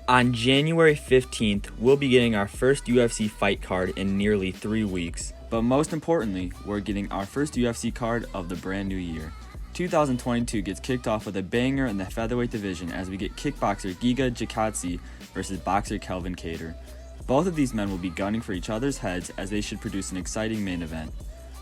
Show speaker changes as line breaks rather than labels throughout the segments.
On January 15th, we'll be getting our first UFC fight card in nearly 3 weeks. But most importantly, we're getting our first UFC card of the brand new year. 2022 gets kicked off with a banger in the featherweight division as we get kickboxer Giga Chikadze versus boxer Kelvin Kattar. Both of these men will be gunning for each other's heads as they should produce an exciting main event.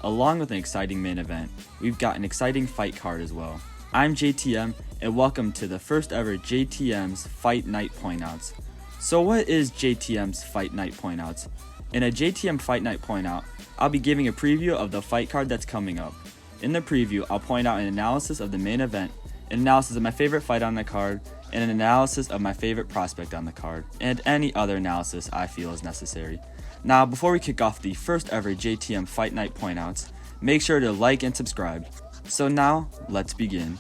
Along with an exciting main event, we've got an exciting fight card as well. I'm JTM, and welcome to the first ever JTM's Fight Night Pointouts. So what is JTM's Fight Night Pointouts? In a JTM Fight Night Pointout, I'll be giving a preview of the fight card that's coming up. In the preview, I'll point out an analysis of the main event, an analysis of my favorite fight on the card, and an analysis of my favorite prospect on the card, and any other analysis I feel is necessary. Now, before we kick off the first ever JTM Fight Night Pointouts, make sure to like and subscribe. So now, let's begin.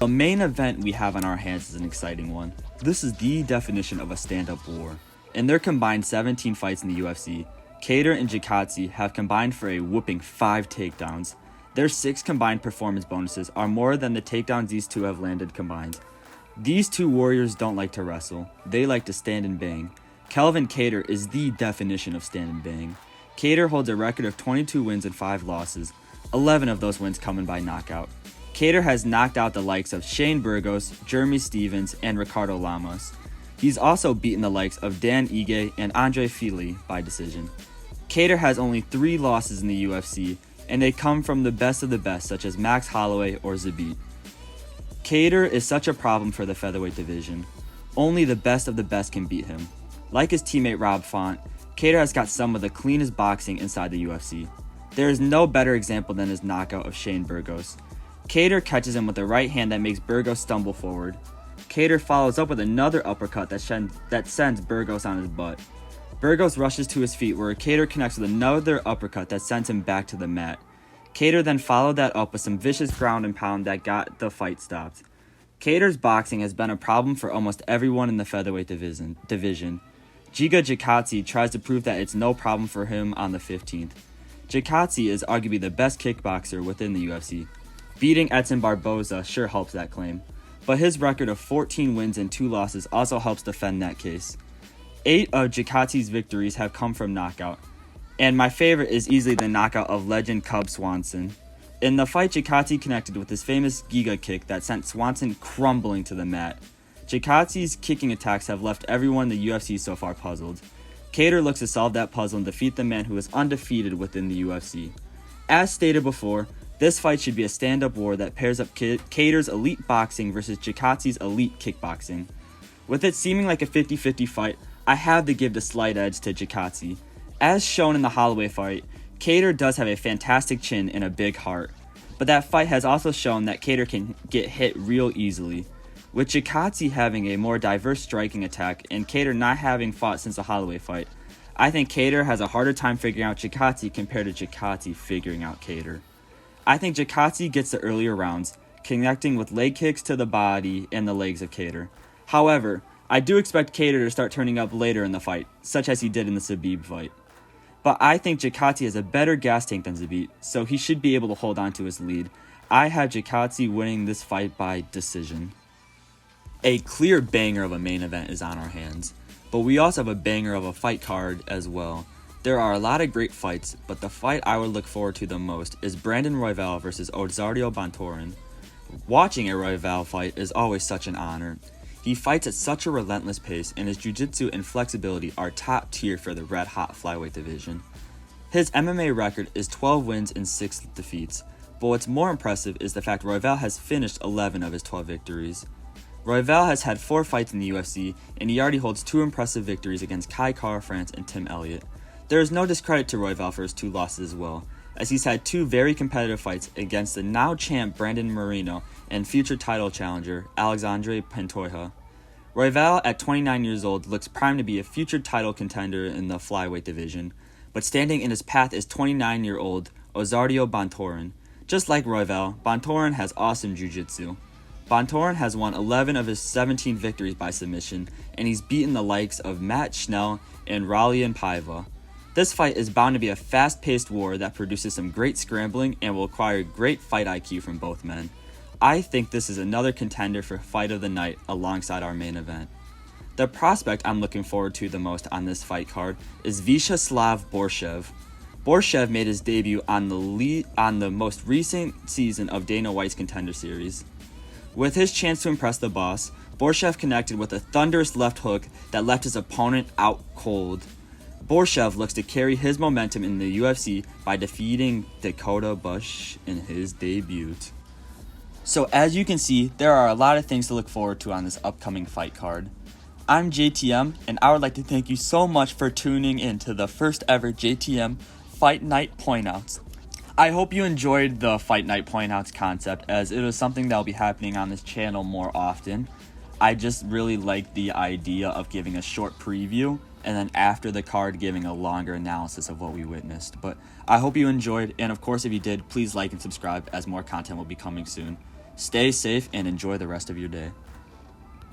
The main event we have on our hands is an exciting one. This is the definition of a stand-up war. In their combined 17 fights in the UFC, Kattar and Chikadze have combined for a whooping 5 takedowns. Their 6 combined performance bonuses are more than the takedowns these two have landed combined. These two warriors don't like to wrestle, they like to stand and bang. Kelvin Kattar is the definition of stand and bang. Kattar holds a record of 22 wins and 5 losses, 11 of those wins coming by knockout. Kattar has knocked out the likes of Shane Burgos, Jeremy Stevens, and Ricardo Lamas. He's also beaten the likes of Dan Ige and Andre Fili by decision. Kattar has only 3 losses in the UFC, and they come from the best of the best, such as Max Holloway or Zabit. Kattar is such a problem for the featherweight division. Only the best of the best can beat him. Like his teammate Rob Font, Kattar has got some of the cleanest boxing inside the UFC. There is no better example than his knockout of Shane Burgos. Kattar catches him with a right hand that makes Burgos stumble forward. Kattar follows up with another uppercut that sends Burgos on his butt. Burgos rushes to his feet where Kattar connects with another uppercut that sends him back to the mat. Kattar then followed that up with some vicious ground and pound that got the fight stopped. Kattar's boxing has been a problem for almost everyone in the featherweight division. Giga Chikadze tries to prove that it's no problem for him on the 15th. Chikadze is arguably the best kickboxer within the UFC. Beating Edson Barboza sure helps that claim, but his record of 14 wins and 2 losses also helps defend that case. 8 of Chikadze's victories have come from knockout, and my favorite is easily the knockout of legend Cub Swanson. In the fight, Chikadze connected with his famous Giga kick that sent Swanson crumbling to the mat. Chikadze's kicking attacks have left everyone in the UFC so far puzzled. Kattar looks to solve that puzzle and defeat the man who is undefeated within the UFC. As stated before, this fight should be a stand-up war that pairs up Kattar's elite boxing versus Chikadze's elite kickboxing. With it seeming like a 50-50 fight, I have to give the slight edge to Chikadze. As shown in the Holloway fight, Kattar does have a fantastic chin and a big heart, but that fight has also shown that Kattar can get hit real easily. With Chikadze having a more diverse striking attack and Kattar not having fought since the Holloway fight, I think Kattar has a harder time figuring out Chikadze compared to Chikadze figuring out Kattar. I think Chikadze gets the earlier rounds, connecting with leg kicks to the body and the legs of Kattar. However, I do expect Kattar to start turning up later in the fight, such as he did in the Zabit fight. But I think Chikadze has a better gas tank than Zabit, so he should be able to hold on to his lead. I have Chikadze winning this fight by decision. A clear banger of a main event is on our hands, but we also have a banger of a fight card as well. There are a lot of great fights, but the fight I would look forward to the most is Brandon Royval versus Osorio Bontorin. Watching a Royval fight is always such an honor. He fights at such a relentless pace, and his jiu-jitsu and flexibility are top tier for the red-hot flyweight division. His MMA record is 12 wins and 6 defeats, but what's more impressive is the fact Royval has finished 11 of his 12 victories. Royval has had 4 fights in the UFC, and he already holds 2 impressive victories against Kai Kara-France and Tim Elliott. There is no discredit to Royval for his 2 losses as well, as he's had 2 very competitive fights against the now champ Brandon Moreno and future title challenger Alexandre Pantoja. Royval, at 29 years old, looks primed to be a future title contender in the flyweight division, but standing in his path is 29-year-old Osorio Bontorin. Just like Royval, Bontorin has awesome jiu-jitsu. Bontorin has won 11 of his 17 victories by submission, and he's beaten the likes of Matt Schnell and Raulian Paiva. This fight is bound to be a fast-paced war that produces some great scrambling and will require great fight IQ from both men. I think this is another contender for fight of the night alongside our main event. The prospect I'm looking forward to the most on this fight card is Vyacheslav Borshev. Borshev made his debut on the most recent season of Dana White's Contender Series. With his chance to impress the boss, Borshev connected with a thunderous left hook that left his opponent out cold. Borshev looks to carry his momentum in the UFC by defeating Dakota Bush in his debut. So as you can see, there are a lot of things to look forward to on this upcoming fight card. I'm JTM, and I would like to thank you so much for tuning in to the first ever JTM Fight Night Pointouts. I hope you enjoyed the Fight Night Pointouts concept, as it is something that will be happening on this channel more often. I just really like the idea of giving a short preview, and then after the card giving a longer analysis of what we witnessed. But I hope you enjoyed, and of course if you did, please like and subscribe as more content will be coming soon. Stay safe and enjoy the rest of your day.